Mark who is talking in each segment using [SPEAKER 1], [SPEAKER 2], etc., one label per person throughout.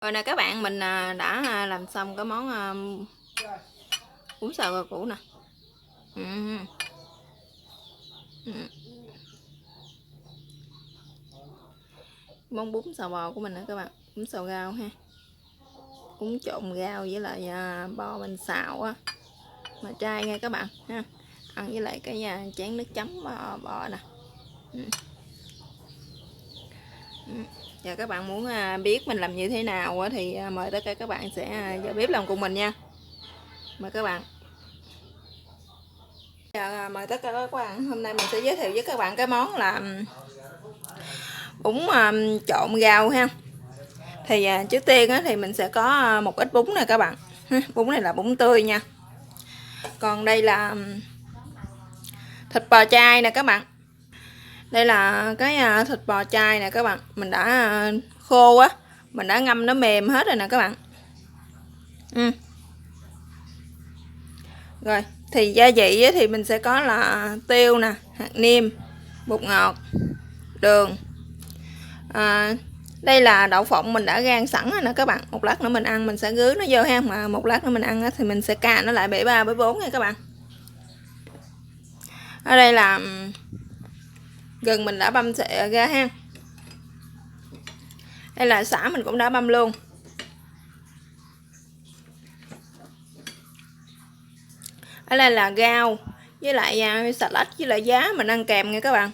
[SPEAKER 1] Rồi nè các bạn, mình đã làm xong cái món bún xào rau củ nè. Ừ. Ừ. Món bún xào bò của mình nè các bạn, bún xào rau ha, bún trộn rau với lại bò mình xào á, mà trai nha các bạn ha, ăn với lại cái chén nước chấm bò nè. Ừ. Ừ. Giờ các bạn muốn biết mình làm như thế nào thì mời tất cả các bạn sẽ vào bếp làm cùng mình nha. Mời các bạn. Giờ mời tất cả các bạn, hôm nay mình sẽ giới thiệu với các bạn cái món là bún trộn rau ha. Thì trước tiên thì mình sẽ có một ít bún nè các bạn. Bún này là bún tươi nha. Còn đây là thịt bò chay nè các bạn. Đây là cái thịt bò chay nè các bạn. Mình đã khô á, mình đã ngâm nó mềm hết rồi nè các bạn. Rồi, thì gia vị thì mình sẽ có là tiêu nè, hạt nêm, bột ngọt, đường. Đây là đậu phộng mình đã rang sẵn rồi nè các bạn. Một lát nữa mình ăn mình sẽ rưới nó vô ha, mà một lát nữa mình ăn thì mình sẽ cà nó lại bể 3 bể 4 nha các bạn. Ở đây là gừng mình đã băm xẹ ra ha. Đây là sả mình cũng đã băm luôn. Ở đây là rau với lại xà lách với lại giá mình ăn kèm nha các bạn.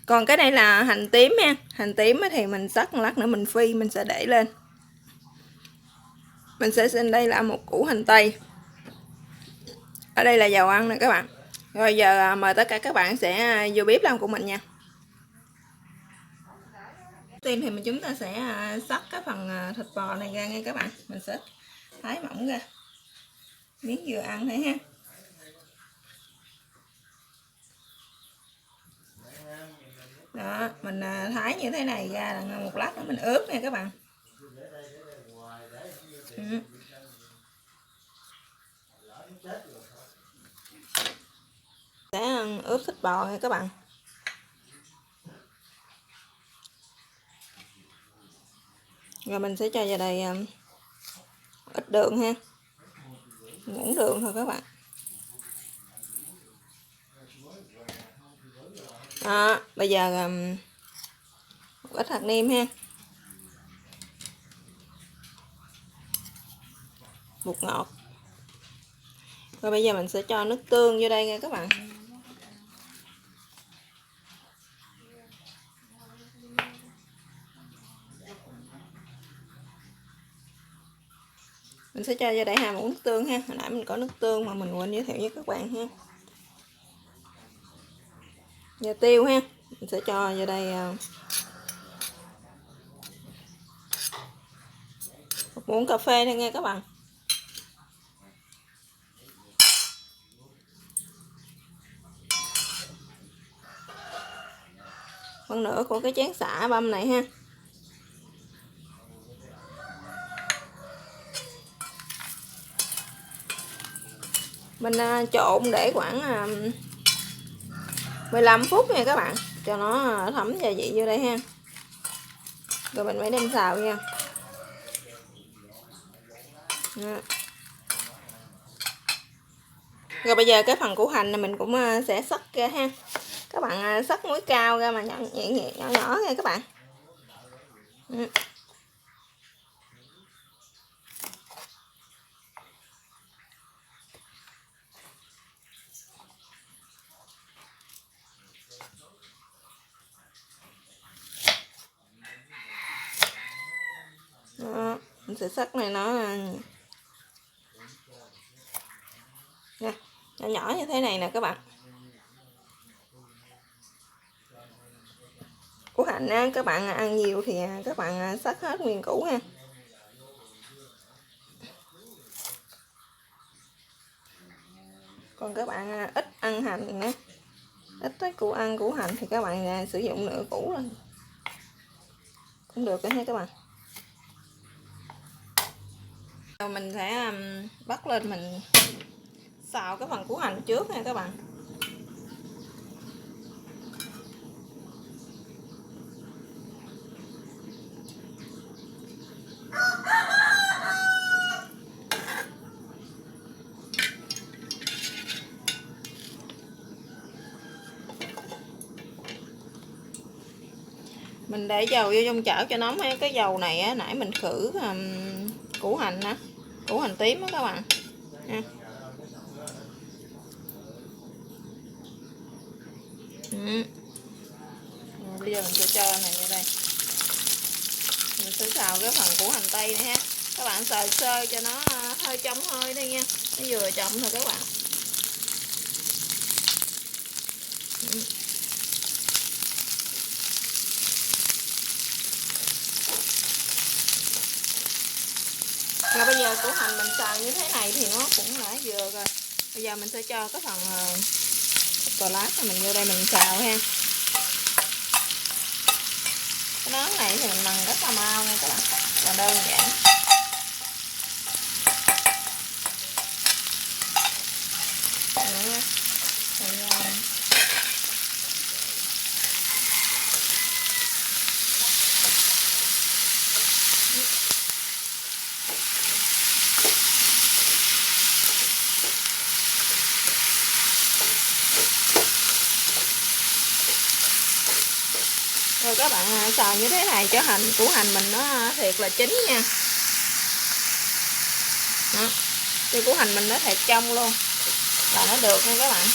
[SPEAKER 1] Còn cái này là hành tím ha. Hành tím thì mình sắc một lát nữa mình phi mình sẽ để lên. Mình sẽ xin đây là một củ hành tây. Ở đây là dầu ăn nè các bạn. Rồi giờ mời tất cả các bạn sẽ vô bếp làm của mình nha. Tiên thì chúng ta sẽ sắc cái phần thịt bò này ra nha các bạn. Mình sẽ thái mỏng ra, miếng vừa ăn thôi ha. Đó, mình thái như thế này ra là một lát nữa mình ướp nha các bạn. Sẽ ướp thịt bò nha các bạn. Rồi mình sẽ cho vào đây ít đường ha, muỗng đường thôi các bạn. Đó, bây giờ một ít hạt nêm ha, bột ngọt. Rồi bây giờ mình sẽ cho nước tương vô đây nha các bạn. Mình sẽ cho vô đây 2 muỗng nước tương ha. Hồi nãy mình có nước tương mà mình quên giới thiệu với các bạn ha. Giờ tiêu ha, mình sẽ cho vô đây 1 muỗng cà phê thôi nha các bạn. Phân nửa của cái chén xả băm này ha. Mình trộn để khoảng 15 phút nha các bạn, cho nó thấm gia vị vô đây ha. Rồi mình mới đem xào nha. Đó. Rồi bây giờ cái phần củ hành này mình cũng sẽ xắt ra ha. Các bạn xắt muối cao ra mà nhỏ nhỏ nha các bạn. Đó, mình sẽ xắt này nó nè, nhỏ nhỏ như thế này nè các bạn. Củ hành á, các bạn ăn nhiều thì các bạn xắt hết nguyên củ ha. Còn các bạn ít ăn hành nữa, ít tới ăn củ hành thì các bạn sử dụng nửa củ lên cũng được nha các bạn. Rồi mình sẽ bắt lên mình xào cái phần củ hành trước nha các bạn. Mình để dầu vô trong chảo cho nóng ha. Cái dầu này á, nãy mình khử củ hành á, củ hành tím á các bạn nha. Bây giờ mình sẽ cho này vào đây. Mình sẽ xào cái phần củ hành tây này ha. Các bạn xào sơ cho nó hơi trong hơi thôi nha. Nó vừa trong thôi các bạn. Rồi bây giờ củ hành mình xào như thế này thì nó cũng đã vừa rồi. Bây giờ mình sẽ cho cái phần cà lát mình vô đây mình xào ha. Cái món này thì mình bằng rất là mau nha các bạn, là đơn giản. Rồi các bạn xào như thế này cho củ hành mình nó thiệt là chín nha. Đó. Thì củ hành mình nó thiệt trong luôn là nó được nha các bạn.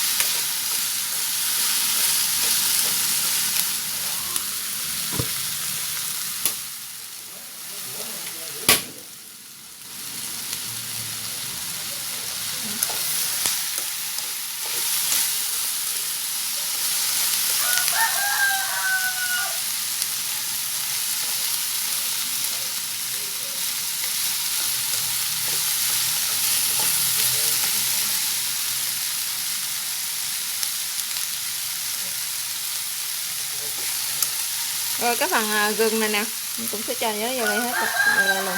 [SPEAKER 1] Rồi cái phần gừng này nè mình cũng sẽ cho nhớ vô đây hết rồi luôn.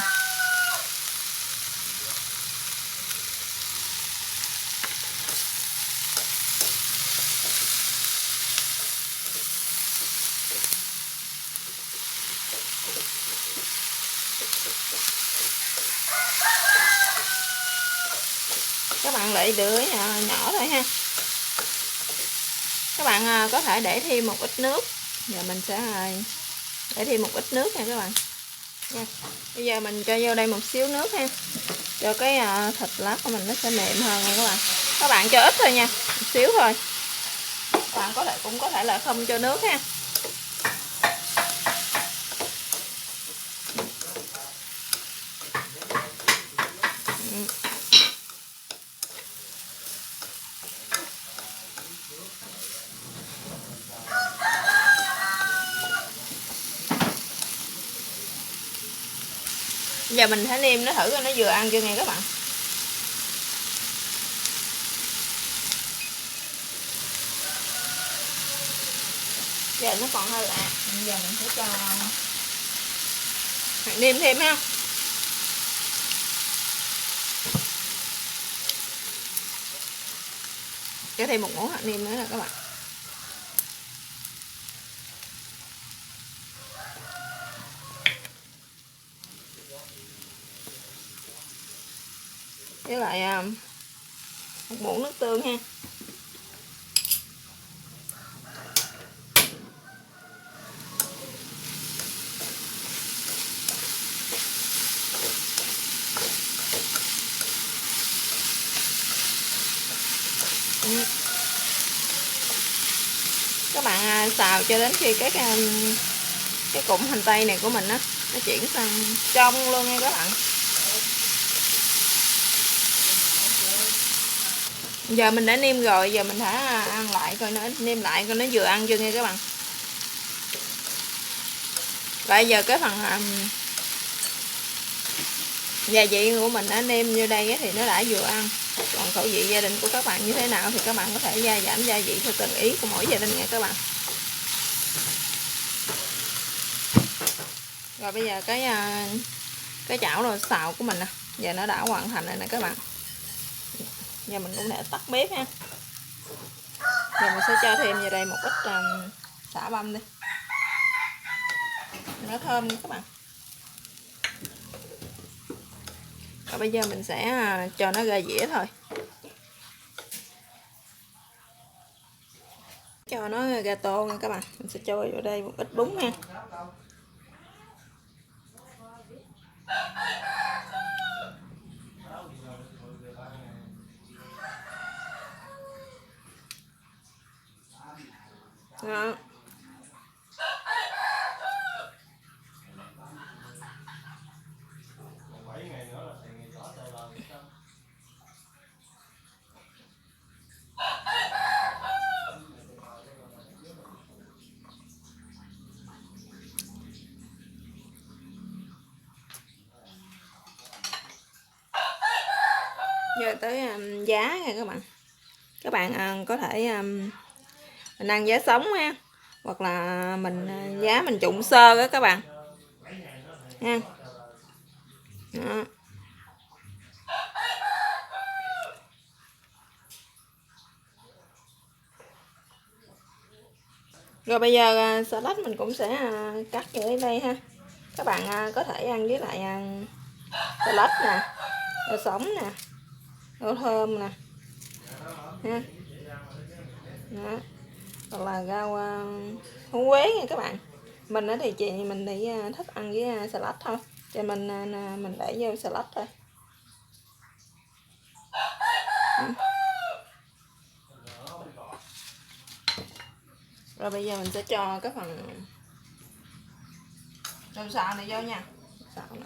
[SPEAKER 1] Các bạn lại lửa nhỏ thôi ha. Các bạn có thể để thêm một ít nước. Giờ mình sẽ để thêm một ít nước nha các bạn nha. Bây giờ mình cho vô đây một xíu nước ha, cho cái thịt lát của mình nó sẽ mềm hơn nha các bạn. Các bạn cho ít thôi nha, một xíu thôi. Các bạn cũng có thể là không cho nước ha. Giờ mình hãy nêm nó thử coi nó vừa ăn chưa nghe các bạn. Giờ nó còn hơi lạ, giờ mình sẽ cho hạt nêm thêm ha. Cho thêm một muỗng hạt nêm nữa nè các bạn. Với lại một muỗng nước tương ha. Các bạn xào cho đến khi cái cụm hành tây này của mình á nó chuyển sang trong luôn nha các bạn. Giờ mình đã nêm rồi, giờ mình phải ăn lại coi nó nêm lại coi nó vừa ăn chưa nha các bạn. Bây giờ cái phần gia vị của mình đã nêm vô đây thì nó đã vừa ăn. Còn khẩu vị gia đình của các bạn như thế nào thì các bạn có thể gia giảm gia vị theo từng ý của mỗi gia đình nha các bạn. Rồi bây giờ cái chảo rồi xào của mình nè, giờ nó đã hoàn thành rồi nè các bạn. Giờ mình cũng để tắt bếp ha. Giờ mình sẽ cho thêm vào đây một ít xả băm đi, nó thơm các bạn. Rồi bây giờ mình sẽ cho nó ra dĩa thôi. cho nó gato nha các bạn. Mình sẽ cho vào đây một ít bún ha. Đó. Giờ tới giá nha các bạn. Các bạn có thể mình ăn giá sống ha, hoặc là mình giá mình trụng sơ đó các bạn ha. Đó. Rồi bây giờ salad mình cũng sẽ cắt ở đây ha. Các bạn có thể ăn với lại salad nè, rau sống nè, rau thơm nè ha. Đó. Hoặc là rau húng quế nha các bạn. Mình thì mình thích ăn với salad thôi, cho mình để vô salad thôi. Rồi bây giờ mình sẽ cho cái phần rau xào này vô nha. Xào nè.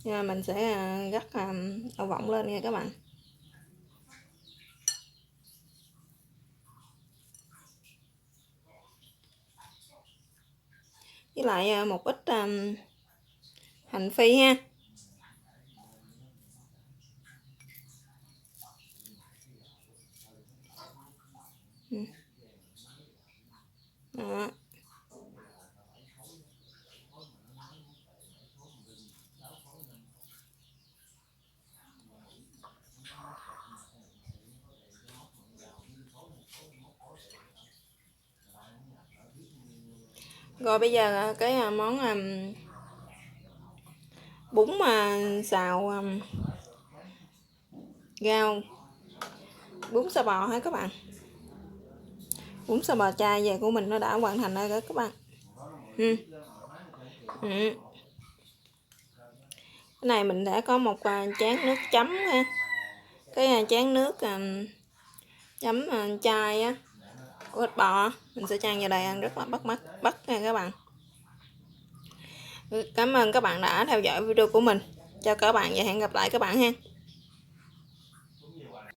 [SPEAKER 1] Nha, mình sẽ gắt đậu phộng lên nha các bạn. Với lại một ít hành phi ha. Đó. Rồi bây giờ cái món bún xào rau, bún xào bò ha các bạn. Bún xào bò chay về của mình nó đã hoàn thành rồi đó các bạn. Cái này mình đã có một chén nước chấm ha. Cái chén nước chấm chay á của thịt bò mình sẽ chan vào đây ăn rất là bắt nha các bạn. Cảm ơn các bạn đã theo dõi video của mình. Chào các bạn và hẹn gặp lại các bạn ha.